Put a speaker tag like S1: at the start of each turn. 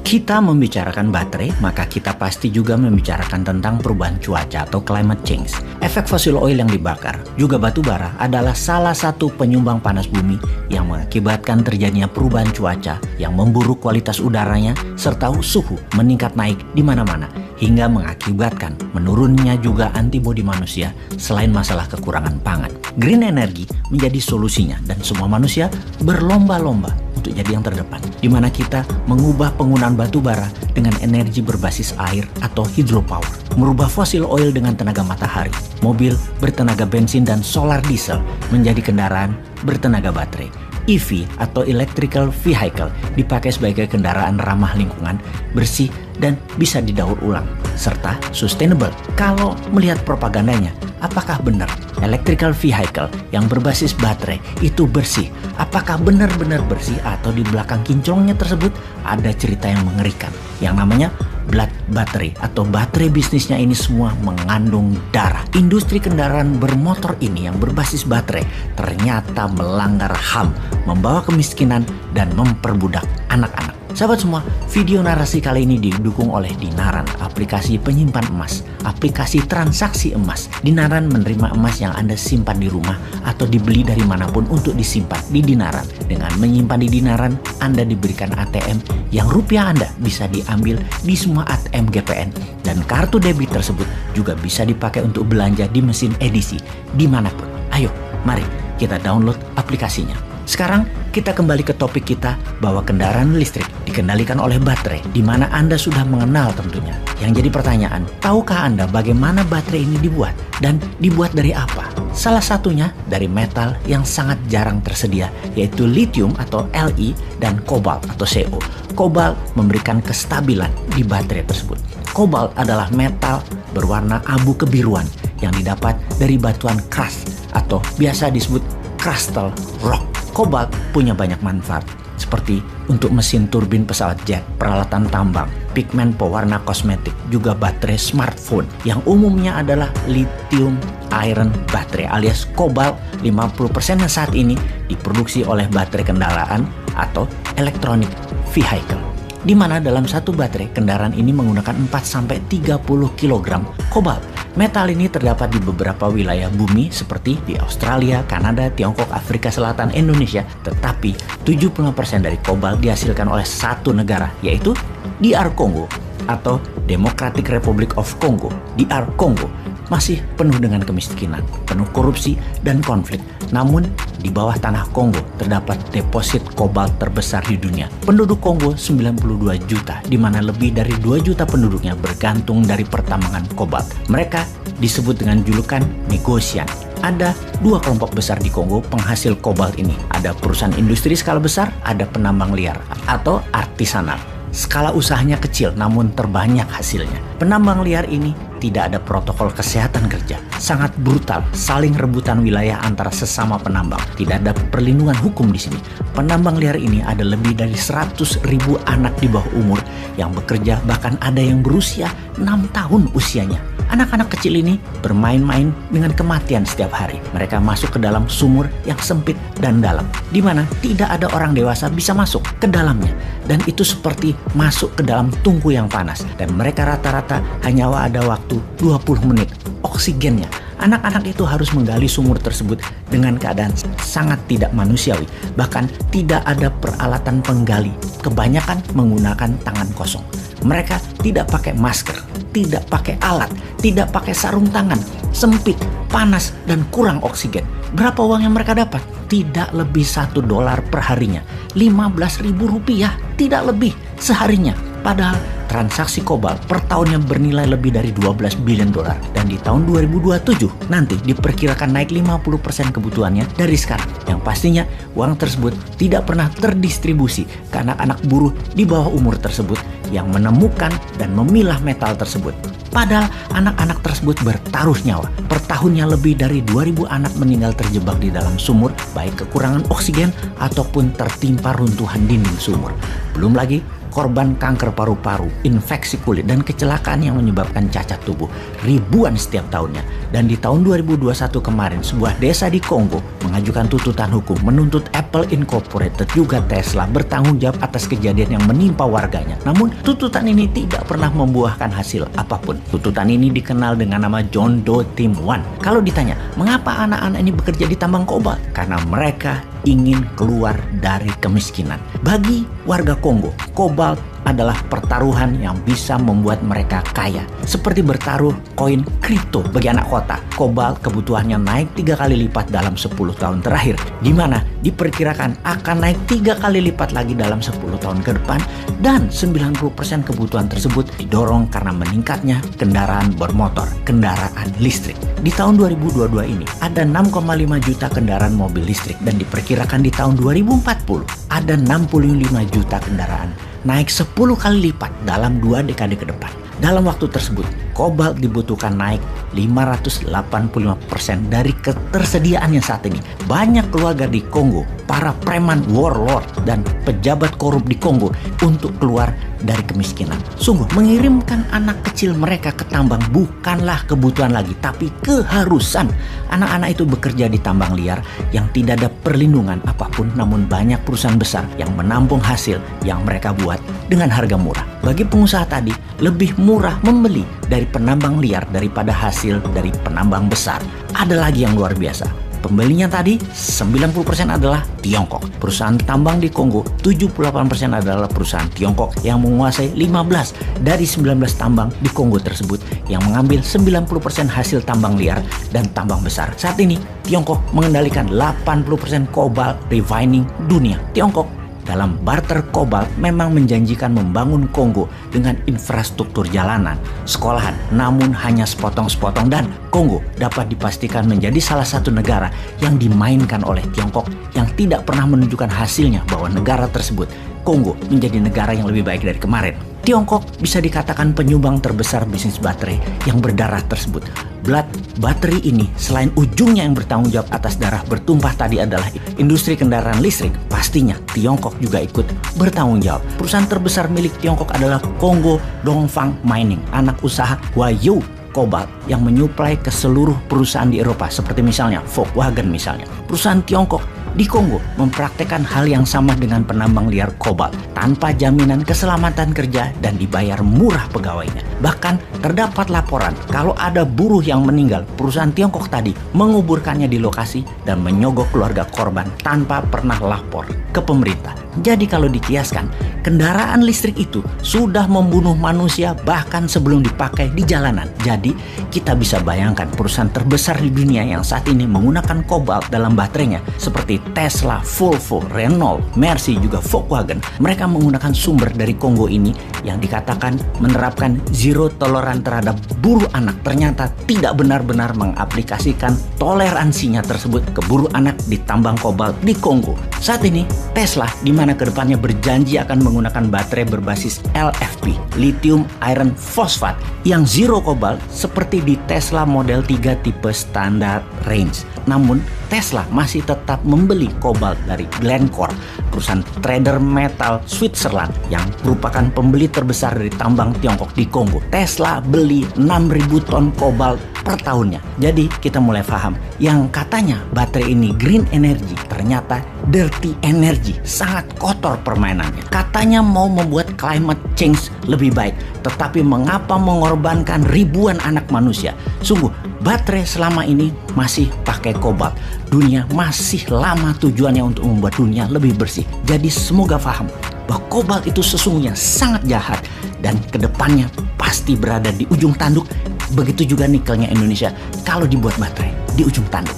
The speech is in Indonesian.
S1: Kita membicarakan baterai, maka kita pasti juga membicarakan tentang perubahan cuaca atau climate change. Efek fosil oil yang dibakar, juga batu bara adalah salah satu penyumbang panas bumi yang mengakibatkan terjadinya perubahan cuaca yang memburuk kualitas udaranya serta suhu meningkat naik di mana-mana hingga mengakibatkan menurunnya juga antibodi manusia selain masalah kekurangan pangan. Green energy menjadi solusinya dan semua manusia berlomba-lomba untuk jadi yang terdepan, di mana kita mengubah penggunaan batu bara dengan energi berbasis air atau hydropower, merubah fosil oil dengan tenaga matahari, mobil bertenaga bensin dan solar diesel menjadi kendaraan bertenaga baterai. EV atau Electrical Vehicle dipakai sebagai kendaraan ramah lingkungan, bersih, dan bisa didaur ulang, serta sustainable. Kalau melihat propagandanya, apakah benar Electrical Vehicle yang berbasis baterai itu bersih? Apakah benar-benar bersih atau di belakang kinclongnya tersebut ada cerita yang mengerikan yang namanya blood battery atau baterai bisnisnya ini semua mengandung darah. Industri kendaraan bermotor ini yang berbasis baterai ternyata melanggar HAM, membawa kemiskinan dan memperbudak anak-anak. Sahabat semua, video narasi kali ini didukung oleh Dinaran, aplikasi penyimpan emas, aplikasi transaksi emas. Dinaran menerima emas yang Anda simpan di rumah atau dibeli dari manapun untuk disimpan di Dinaran. Dengan menyimpan di Dinaran, Anda diberikan ATM yang rupiah Anda bisa diambil di semua ATM GPN. Dan kartu debit tersebut juga bisa dipakai untuk belanja di mesin edisi dimanapun. Ayo, mari kita download aplikasinya. Sekarang kita kembali ke topik kita bahwa kendaraan listrik dikendalikan oleh baterai, di mana Anda sudah mengenal tentunya. Yang jadi pertanyaan, tahukah Anda bagaimana baterai ini dibuat dan dibuat dari apa? Salah satunya dari metal yang sangat jarang tersedia, yaitu lithium atau Li dan kobalt atau Co. Kobalt memberikan kestabilan di baterai tersebut. Kobalt adalah metal berwarna abu kebiruan yang didapat dari batuan keras atau biasa disebut crustal rock. Kobalt punya banyak manfaat, seperti untuk mesin turbin pesawat jet, peralatan tambang, pigmen pewarna kosmetik, juga baterai smartphone yang umumnya adalah lithium iron baterai alias kobalt. 50% saat ini diproduksi oleh baterai kendaraan atau electronic vehicle, di mana dalam satu baterai kendaraan ini menggunakan 4-30 kg kobalt. Metal ini terdapat di beberapa wilayah bumi seperti di Australia, Kanada, Tiongkok, Afrika Selatan, Indonesia. Tetapi 70% dari kobalt dihasilkan oleh satu negara, yaitu DR Kongo atau Democratic Republic of Congo. DR Kongo masih penuh dengan kemiskinan, penuh korupsi dan konflik. Namun di bawah tanah Kongo terdapat deposit kobalt terbesar di dunia. Penduduk Kongo 92 juta, di mana lebih dari 2 juta penduduknya bergantung dari pertambangan kobalt. Mereka disebut dengan julukan negosian. Ada dua kelompok besar di Kongo penghasil kobalt ini. Ada perusahaan industri skala besar, ada penambang liar atau artisanal. Skala usahanya kecil namun terbanyak hasilnya. Penambang liar ini tidak ada protokol kesehatan kerja, sangat brutal, saling rebutan wilayah antara sesama penambang. Tidak ada perlindungan hukum di sini. Penambang liar ini ada lebih dari 100.000 anak di bawah umur yang bekerja, bahkan ada yang berusia 6 tahun usianya. Anak-anak kecil ini bermain-main dengan kematian setiap hari. Mereka masuk ke dalam sumur yang sempit dan dalam, di mana tidak ada orang dewasa bisa masuk ke dalamnya. Dan itu seperti masuk ke dalam tungku yang panas. Dan mereka rata-rata hanya ada waktu 20 menit. Oksigennya, anak-anak itu harus menggali sumur tersebut dengan keadaan sangat tidak manusiawi. Bahkan tidak ada peralatan penggali. Kebanyakan menggunakan tangan kosong. Mereka tidak pakai masker, tidak pakai alat, tidak pakai sarung tangan, sempit, panas, dan kurang oksigen. Berapa uang yang mereka dapat? Tidak lebih $1 per harinya, Rp15.000, tidak lebih seharinya. Padahal transaksi kobalt per tahunnya bernilai lebih dari $12 billion. Dan di tahun 2027 nanti diperkirakan naik 50% kebutuhannya dari sekarang. Yang pastinya uang tersebut tidak pernah terdistribusi ke anak-anak buruh di bawah umur tersebut yang menemukan dan memilah metal tersebut. Padahal anak-anak tersebut bertaruh nyawa. Per tahunnya lebih dari 2.000 anak meninggal terjebak di dalam sumur, baik kekurangan oksigen ataupun tertimpa runtuhan dinding sumur. Belum lagi korban kanker paru-paru, infeksi kulit, dan kecelakaan yang menyebabkan cacat tubuh ribuan setiap tahunnya. Dan di tahun 2021 kemarin, sebuah desa di Kongo mengajukan tuntutan hukum menuntut Apple Incorporated juga Tesla bertanggung jawab atas kejadian yang menimpa warganya. Namun, tuntutan ini tidak pernah membuahkan hasil apapun. Tuntutan ini dikenal dengan nama John Doe Team 1. Kalau ditanya, mengapa anak-anak ini bekerja di tambang kobalt? Karena mereka ingin keluar dari kemiskinan. Bagi warga Kongo, kobalt adalah pertaruhan yang bisa membuat mereka kaya. Seperti bertaruh koin kripto bagi anak kota. Kobalt kebutuhannya naik 3 kali lipat dalam 10 tahun terakhir, di mana diperkirakan akan naik 3 kali lipat lagi dalam 10 tahun ke depan, dan 90% kebutuhan tersebut didorong karena meningkatnya kendaraan bermotor, kendaraan listrik. Di tahun 2022 ini ada 6,5 juta kendaraan mobil listrik, dan diperkirakan di tahun 2040 ada 65 juta kendaraan, naik 10 kali lipat dalam 2 dekade ke depan. Dalam waktu tersebut, kobalt dibutuhkan naik 585% dari ketersediaannya saat ini. Banyak keluarga di Kongo, para preman warlord dan pejabat korup di Kongo untuk keluar dari kemiskinan. Sungguh, mengirimkan anak kecil mereka ke tambang bukanlah kebutuhan lagi, tapi keharusan. Anak-anak itu bekerja di tambang liar yang tidak ada perlindungan apapun, namun banyak perusahaan besar yang menampung hasil yang mereka buat dengan harga murah. Bagi pengusaha tadi, lebih murah membeli dari penambang liar daripada hasil dari penambang besar. Ada lagi yang luar biasa. Pembelinya tadi 90% adalah Tiongkok. Perusahaan tambang di Kongo 78% adalah perusahaan Tiongkok yang menguasai 15 dari 19 tambang di Kongo tersebut, yang mengambil 90% hasil tambang liar dan tambang besar. Saat ini Tiongkok mengendalikan 80% kobalt refining dunia. Tiongkok dalam barter kobalt memang menjanjikan membangun Kongo dengan infrastruktur jalanan, sekolahan, namun hanya sepotong-sepotong, dan Kongo dapat dipastikan menjadi salah satu negara yang dimainkan oleh Tiongkok yang tidak pernah menunjukkan hasilnya bahwa negara tersebut, Kongo, menjadi negara yang lebih baik dari kemarin. Tiongkok bisa dikatakan penyumbang terbesar bisnis baterai yang berdarah tersebut. Blood baterai ini, selain ujungnya yang bertanggung jawab atas darah bertumpah tadi adalah industri kendaraan listrik, pastinya Tiongkok juga ikut bertanggung jawab. Perusahaan terbesar milik Tiongkok adalah Kongo Dongfang Mining, anak usaha Huayou Cobalt yang menyuplai ke seluruh perusahaan di Eropa, seperti misalnya Volkswagen misalnya. Perusahaan Tiongkok di Kongo mempraktekkan hal yang sama dengan penambang liar kobalt tanpa jaminan keselamatan kerja dan dibayar murah pegawainya. Bahkan terdapat laporan kalau ada buruh yang meninggal, perusahaan Tiongkok tadi menguburkannya di lokasi dan menyogok keluarga korban tanpa pernah lapor ke pemerintah. Jadi kalau dikiaskan, kendaraan listrik itu sudah membunuh manusia bahkan sebelum dipakai di jalanan. Jadi kita bisa bayangkan perusahaan terbesar di dunia yang saat ini menggunakan kobalt dalam baterainya seperti Tesla, Volvo, Renault, Mercy, juga Volkswagen. Mereka menggunakan sumber dari Kongo ini yang dikatakan menerapkan zero tolerance terhadap buruh anak. Ternyata tidak benar-benar mengaplikasikan toleransinya tersebut ke buruh anak di tambang kobalt di Kongo. Saat ini Tesla di mana kedepannya berjanji akan menggunakan baterai berbasis LFP, lithium iron phosphate, yang zero kobalt seperti di Tesla Model 3 tipe standar range. Namun Tesla masih tetap membeli kobalt dari Glencore, perusahaan trader metal Switzerland yang merupakan pembeli terbesar dari tambang Tiongkok di Kongo. Tesla beli 6.000 ton kobalt per tahunnya. Jadi kita mulai paham, yang katanya baterai ini green energy, ternyata dirty energy, sangat kotor permainannya. Katanya mau membuat climate change lebih baik, tetapi mengapa mengorbankan ribuan anak manusia? Sungguh, baterai selama ini masih pakai kobalt. Dunia masih lama tujuannya untuk membuat dunia lebih bersih. Jadi semoga paham bahwa kobalt itu sesungguhnya sangat jahat dan kedepannya pasti berada di ujung tanduk. Begitu juga nikelnya Indonesia kalau dibuat baterai di ujung tanduk.